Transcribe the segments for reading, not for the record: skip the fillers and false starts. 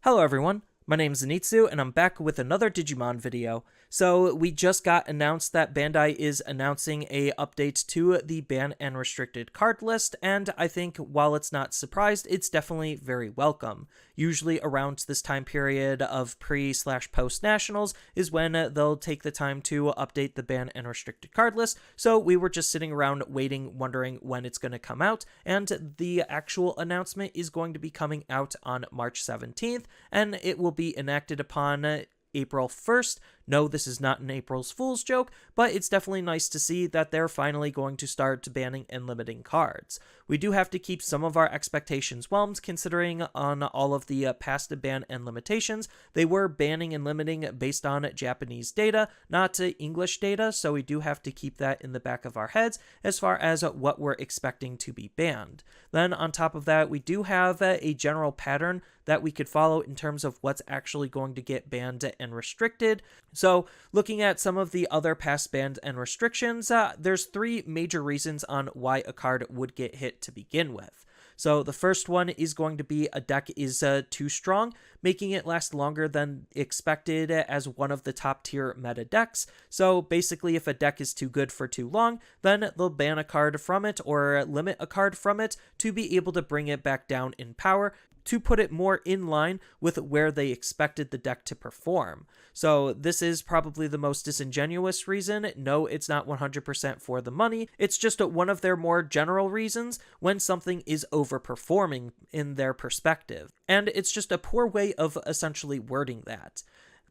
Hello everyone, my name is Zenitsu and I'm back with another Digimon video. So we just got announced that Bandai is announcing a update to the banned and restricted card list, and I think while it's not surprised, it's definitely very welcome. Usually around this time period of pre/post nationals is when they'll take the time to update the banned and restricted card list, so we were just sitting around waiting, wondering when it's going to come out, and the actual announcement is going to be coming out on March 17th, and it will be enacted upon April 1st. No, this is not an April's Fool's joke, but it's definitely nice to see that they're finally going to start banning and limiting cards. We do have to keep some of our expectations warmed, considering on all of the past ban and limitations, they were banning and limiting based on Japanese data, not English data, so we do have to keep that in the back of our heads as far as what we're expecting to be banned. Then on top of that, we do have a general pattern that we could follow in terms of what's actually going to get banned and restricted. So looking at some of the other past bans and restrictions, there's three major reasons on why a card would get hit to begin with. So the first one is going to be a deck is too strong, making it last longer than expected as one of the top tier meta decks. So basically if a deck is too good for too long, then they'll ban a card from it or limit a card from it to be able to bring it back down in power, to put it more in line with where they expected the deck to perform. So this is probably the most disingenuous reason. No, it's not 100% for the money. It's just one of their more general reasons when something is overperforming in their perspective. And it's just a poor way of essentially wording that.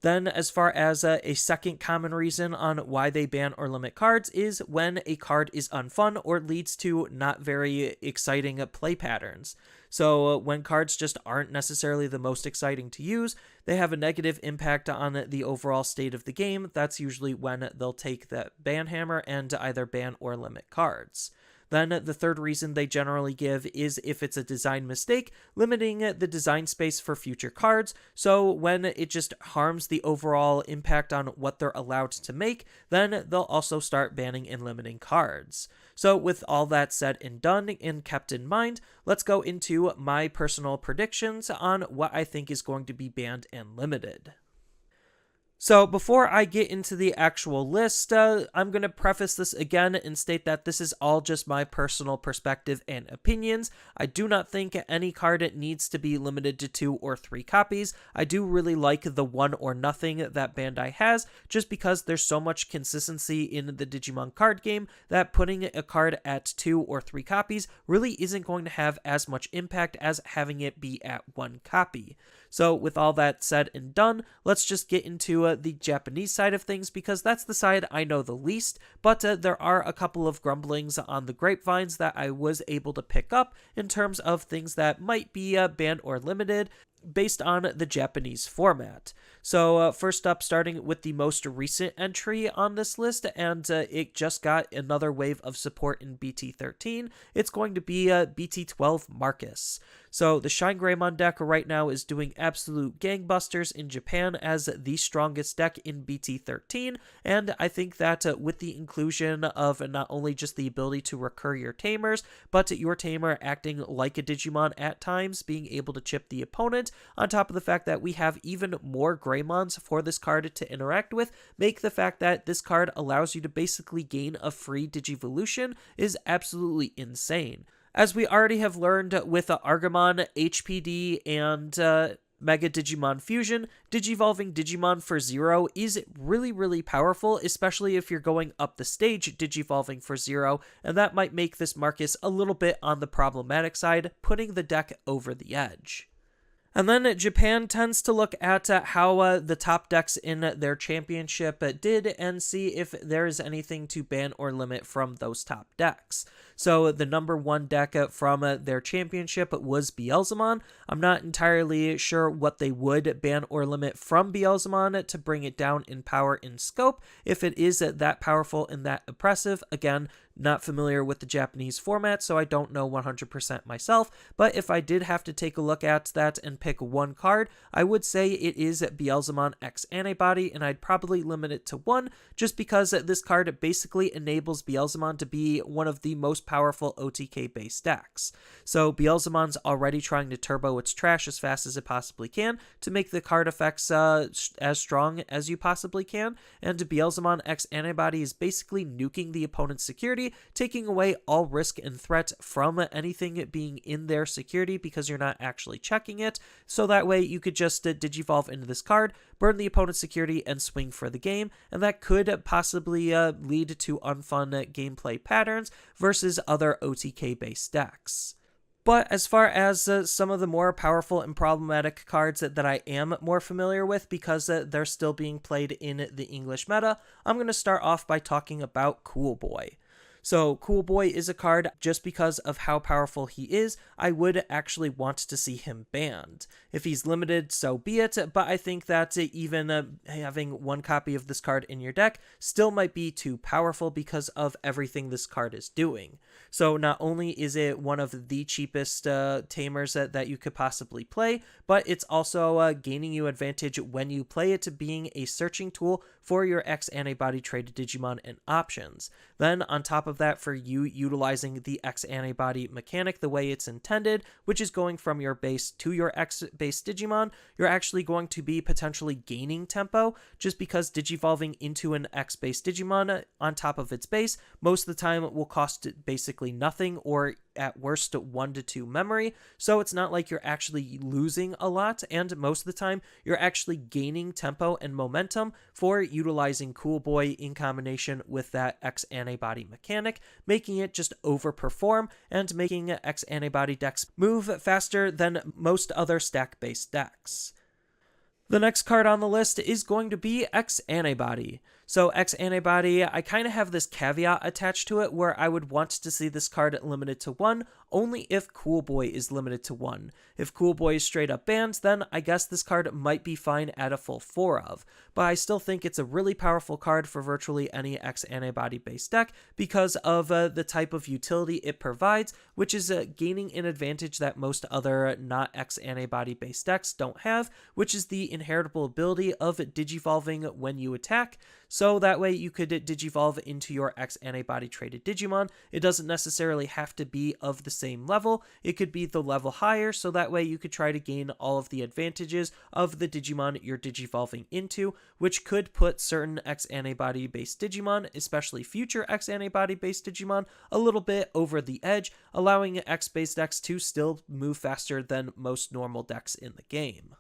Then, as far as a second common reason on why they ban or limit cards is when a card is unfun or leads to not very exciting play patterns. So when cards just aren't necessarily the most exciting to use, they have a negative impact on the overall state of the game. That's usually when they'll take that ban hammer and either ban or limit cards. Then the third reason they generally give is if it's a design mistake, limiting the design space for future cards. So when it just harms the overall impact on what they're allowed to make, then they'll also start banning and limiting cards. So with all that said and done and kept in mind, let's go into my personal predictions on what I think is going to be banned and limited. So before I get into the actual list, I'm going to preface this again and state that this is all just my personal perspective and opinions. I do not think any card needs to be limited to 2 or 3 copies. I do really like the 1 or nothing that Bandai has, just because there's so much consistency in the Digimon card game that putting a card at 2 or 3 copies really isn't going to have as much impact as having it be at 1 copy. So with all that said and done, let's just get into the Japanese side of things, because that's the side I know the least, but there are a couple of grumblings on the grapevines that I was able to pick up in terms of things that might be banned or limited based on the Japanese format. So first up, starting with the most recent entry on this list, and it just got another wave of support in BT13, it's going to be BT12 Marcus. So the Shine Greymon deck right now is doing absolute gangbusters in Japan as the strongest deck in BT13, and I think that with the inclusion of not only just the ability to recur your tamers, but your tamer acting like a Digimon at times, being able to chip the opponent, on top of the fact that we have even more Greymons for this card to interact with, make the fact that this card allows you to basically gain a free Digivolution is absolutely insane. As we already have learned with Argamon, HPD, and Mega Digimon Fusion, Digivolving Digimon for 0 is really powerful, especially if you're going up the stage Digivolving for 0, and that might make this Marcus a little bit on the problematic side, putting the deck over the edge. And then Japan tends to look at how the top decks in their championship did and see if there is anything to ban or limit from those top decks. So the number 1 deck from their championship was Beelzemon. I'm not entirely sure what they would ban or limit from Beelzemon to bring it down in power and scope. If it is that powerful and that oppressive, again, not familiar with the Japanese format, so I don't know 100% myself, but if I did have to take a look at that and pick one card, I would say it is Beelzemon X Antibody, and I'd probably limit it to 1, just because this card basically enables Beelzemon to be one of the most powerful OTK-based decks. So Beelzemon's already trying to turbo its trash as fast as it possibly can to make the card effects as strong as you possibly can, and Beelzemon X Antibody is basically nuking the opponent's security, taking away all risk and threat from anything being in their security because you're not actually checking it, so that way you could just Digivolve into this card, burn the opponent's security, and swing for the game, and that could possibly lead to unfun gameplay patterns versus other OTK-based decks. But as far as some of the more powerful and problematic cards that I am more familiar with because they're still being played in the English meta, I'm going to start off by talking about Cool Boy. So Cool Boy is a card, just because of how powerful he is, I would actually want to see him banned. If he's limited, so be it, but I think that even having one copy of this card in your deck still might be too powerful because of everything this card is doing. So not only is it one of the cheapest tamers that you could possibly play, but it's also gaining you advantage when you play it, being a searching tool for your X Antibody traded Digimon and options. Then on top of that, for you utilizing the X Antibody mechanic the way it's intended, which is going from your base to your X base Digimon, you're actually going to be potentially gaining tempo, just because digivolving into an X base Digimon on top of its base most of the time will cost basically nothing, or at worst 1 to 2 memory, so it's not like you're actually losing a lot, and most of the time you're actually gaining tempo and momentum for utilizing Cool Boy in combination with that X Antibody mechanic, making it just overperform and making X Antibody decks move faster than most other stack-based decks. The next card on the list is going to be X Antibody. So X Antibody, I kind of have this caveat attached to it where I would want to see this card limited to 1 only if Cool Boy is limited to 1. If Cool Boy is straight up banned, then I guess this card might be fine at a full 4 of. But I still think it's a really powerful card for virtually any X Antibody based deck because of the type of utility it provides, which is gaining an advantage that most other not X Antibody based decks don't have, which is the inheritable ability of digivolving when you attack. So that way you could digivolve into your X Antibody traded Digimon. It doesn't necessarily have to be of the same level. It could be the level higher, so that way you could try to gain all of the advantages of the Digimon you're digivolving into, which could put certain X Antibody based Digimon, especially future X Antibody based Digimon, a little bit over the edge, allowing X based decks to still move faster than most normal decks in the game.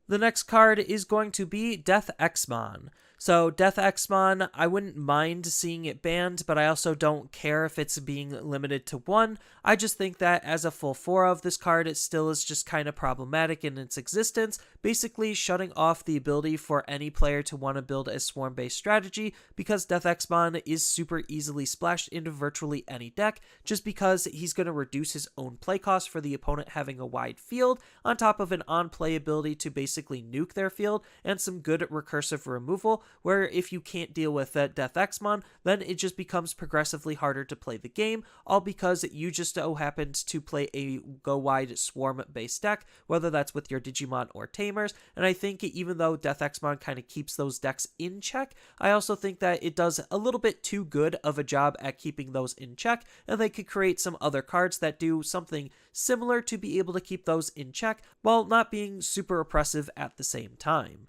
The next card is going to be Death Xmon. So Death Xmon, I wouldn't mind seeing it banned, but I also don't care if it's being limited to 1. I just think that as a full 4 of this card, it still is just kind of problematic in its existence, basically shutting off the ability for any player to want to build a swarm-based strategy, because Death Xmon is super easily splashed into virtually any deck, just because he's going to reduce his own play cost for the opponent having a wide field, on top of an on-play ability to basically nuke their field, and some good recursive removal, where if you can't deal with Death Xmon, then it just becomes progressively harder to play the game, all because you just so happened to play a go-wide swarm-based deck, whether that's with your Digimon or Tamers, and I think even though Death Xmon kind of keeps those decks in check, I also think that it does a little bit too good of a job at keeping those in check, and they could create some other cards that do something similar to be able to keep those in check, while not being super oppressive at the same time.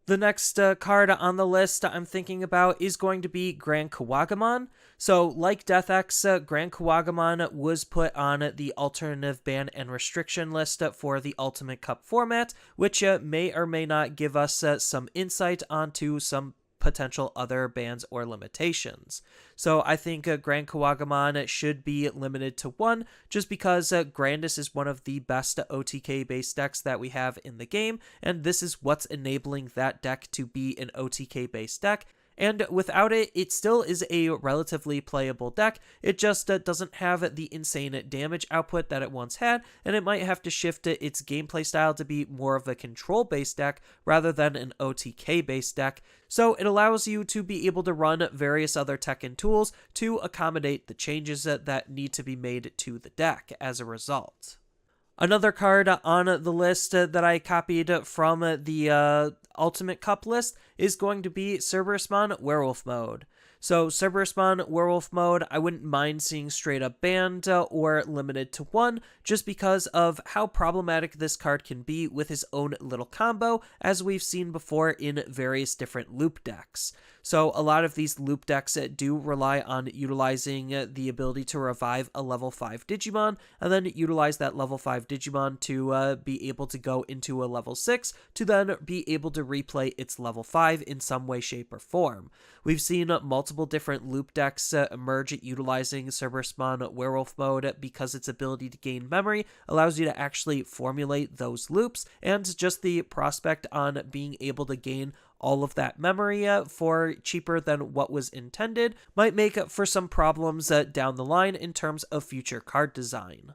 The next card on the list I'm thinking about is going to be Grand Kawagamon. So, like Death X, Grand Kawagamon was put on the alternative ban and restriction list for the Ultimate Cup format, which may or may not give us some insight onto some potential other bans or limitations. So I think Grand Kawagamon should be limited to 1, just because Grandis is one of the best OTK-based decks that we have in the game, and this is what's enabling that deck to be an OTK-based deck. And without it, it still is a relatively playable deck. It just doesn't have the insane damage output that it once had, and it might have to shift its gameplay style to be more of a control-based deck rather than an OTK-based deck. So it allows you to be able to run various other tech and tools to accommodate the changes that need to be made to the deck as a result. Another card on the list that I copied from the Ultimate Cup list is going to be Cerberusmon Werewolf Mode. So Cerberusmon Werewolf Mode, I wouldn't mind seeing straight up banned or limited to 1, just because of how problematic this card can be with his own little combo, as we've seen before in various different loop decks. So a lot of these loop decks do rely on utilizing the ability to revive a level 5 Digimon, and then utilize that level 5 Digimon to be able to go into a level 6, to then be able to replay its level 5 in some way, shape, or form. We've seen multiple different loop decks emerge utilizing Cerberusmon Werewolf Mode because its ability to gain memory allows you to actually formulate those loops, and just the prospect on being able to gain all of that memory for cheaper than what was intended might make for some problems down the line in terms of future card design.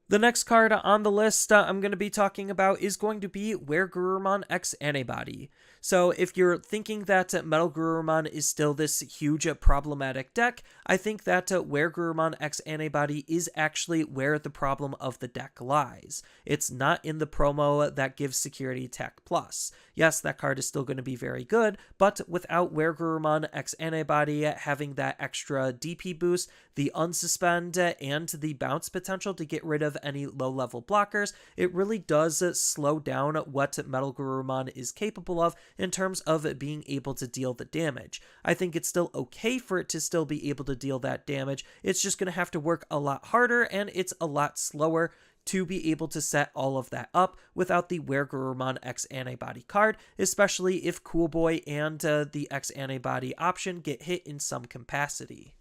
The next card on the list I'm going to be talking about is going to be Guruman X Antibody. So if you're thinking that Metal Guruman is still this huge problematic deck, I think that Guruman X Antibody is actually where the problem of the deck lies. It's not in the promo that gives Security Attack Plus. Yes, that card is still going to be very good, but without Guruman X Antibody having that extra DP boost, the unsuspend, and the bounce potential to get rid of any low-level blockers, it really does slow down what Metal Guruman is capable of in terms of being able to deal the damage. I think it's still okay for it to still be able to deal that damage. It's just going to have to work a lot harder, and it's a lot slower to be able to set all of that up without the Guruman X Antibody card, especially if Cool Boy and the X Antibody option get hit in some capacity.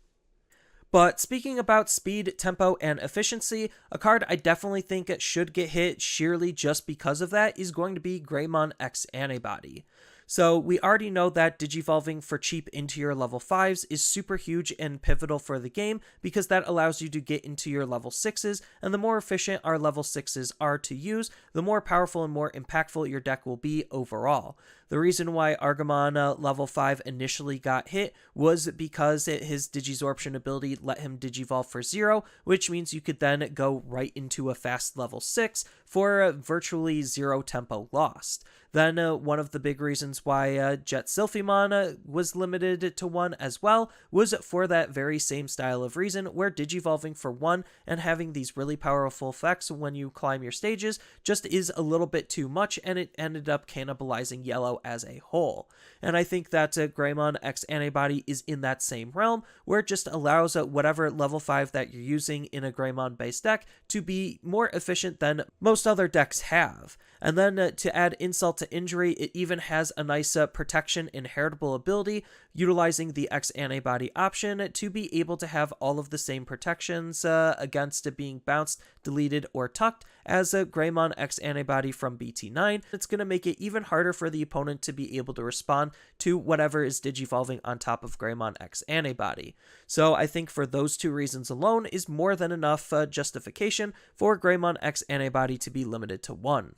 But speaking about speed, tempo, and efficiency, a card I definitely think should get hit sheerly just because of that is going to be Greymon X Antibody. So we already know that digivolving for cheap into your level 5s is super huge and pivotal for the game, because that allows you to get into your level 6s, and the more efficient our level 6s are to use, the more powerful and more impactful your deck will be overall. The reason why Argamon level 5 initially got hit was because his Digisorption ability let him digivolve for 0, which means you could then go right into a fast level 6 for virtually 0 tempo lost. Then one of the big reasons why Jet Sylphimon was limited to 1 as well was for that very same style of reason, where digivolving for 1 and having these really powerful effects when you climb your stages just is a little bit too much, and it ended up cannibalizing yellow as a whole. And I think that Greymon X Antibody is in that same realm, where it just allows whatever level 5 that you're using in a Greymon based deck to be more efficient than most other decks have. And then to add insult to injury, it even has a nice protection inheritable ability, utilizing the X Antibody option to be able to have all of the same protections against being bounced, deleted, or tucked as a Greymon X Antibody from BT9. It's going to make it even harder for the opponent to be able to respond to whatever is digivolving on top of Greymon X Antibody. So I think for those two reasons alone is more than enough justification for Greymon X Antibody to be limited to 1.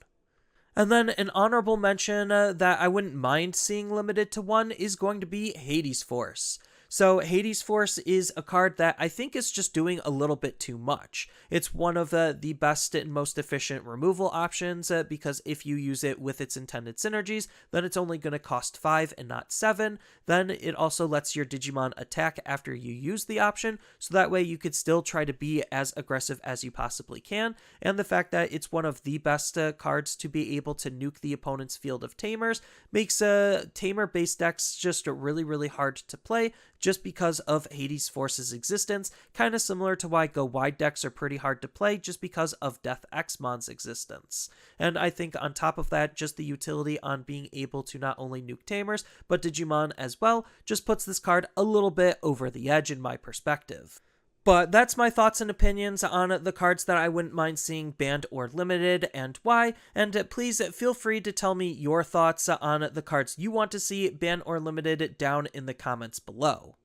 And then an honorable mention that I wouldn't mind seeing limited to 1 is going to be Hades Force. So Hades Force is a card that I think is just doing a little bit too much. It's one of the best and most efficient removal options because if you use it with its intended synergies, then it's only going to cost 5 and not 7. Then it also lets your Digimon attack after you use the option, so that way you could still try to be as aggressive as you possibly can. And the fact that it's one of the best cards to be able to nuke the opponent's field of Tamers makes Tamer-based decks just really, really hard to play, just because of Hades Force's existence, kind of similar to why Go Wide decks are pretty hard to play just because of Death Xmon's existence. And I think on top of that, just the utility on being able to not only nuke Tamers, but Digimon as well, just puts this card a little bit over the edge in my perspective. But that's my thoughts and opinions on the cards that I wouldn't mind seeing banned or limited and why, and please feel free to tell me your thoughts on the cards you want to see banned or limited down in the comments below.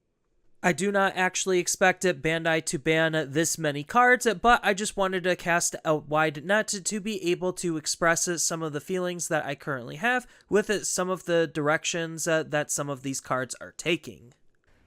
I do not actually expect Bandai to ban this many cards, but I just wanted to cast a wide net to be able to express some of the feelings that I currently have with some of the directions that some of these cards are taking.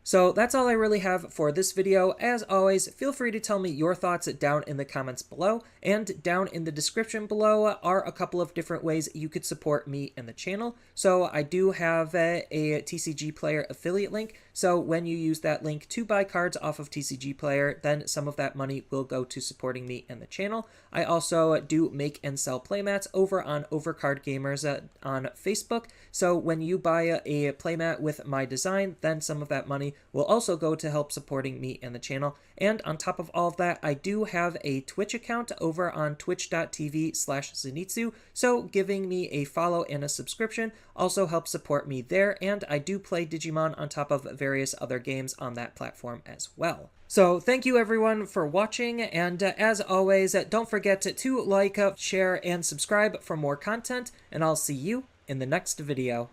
So that's all I really have for this video. As always, feel free to tell me your thoughts down in the comments below, and down in the description below are a couple of different ways you could support me and the channel. So I do have a TCG Player affiliate link, so when you use that link to buy cards off of TCG Player, then some of that money will go to supporting me and the channel. I also do make and sell playmats over on Overcard Gamers on Facebook, so when you buy a playmat with my design, then some of that money will also go to help supporting me and the channel. And on top of all of that, I do have a Twitch account over on twitch.tv/Zenitsu, so giving me a follow and a subscription also helps support me there, and I do play Digimon on top of various other games on that platform as well. So thank you everyone for watching, and as always, don't forget to like, share, and subscribe for more content, and I'll see you in the next video.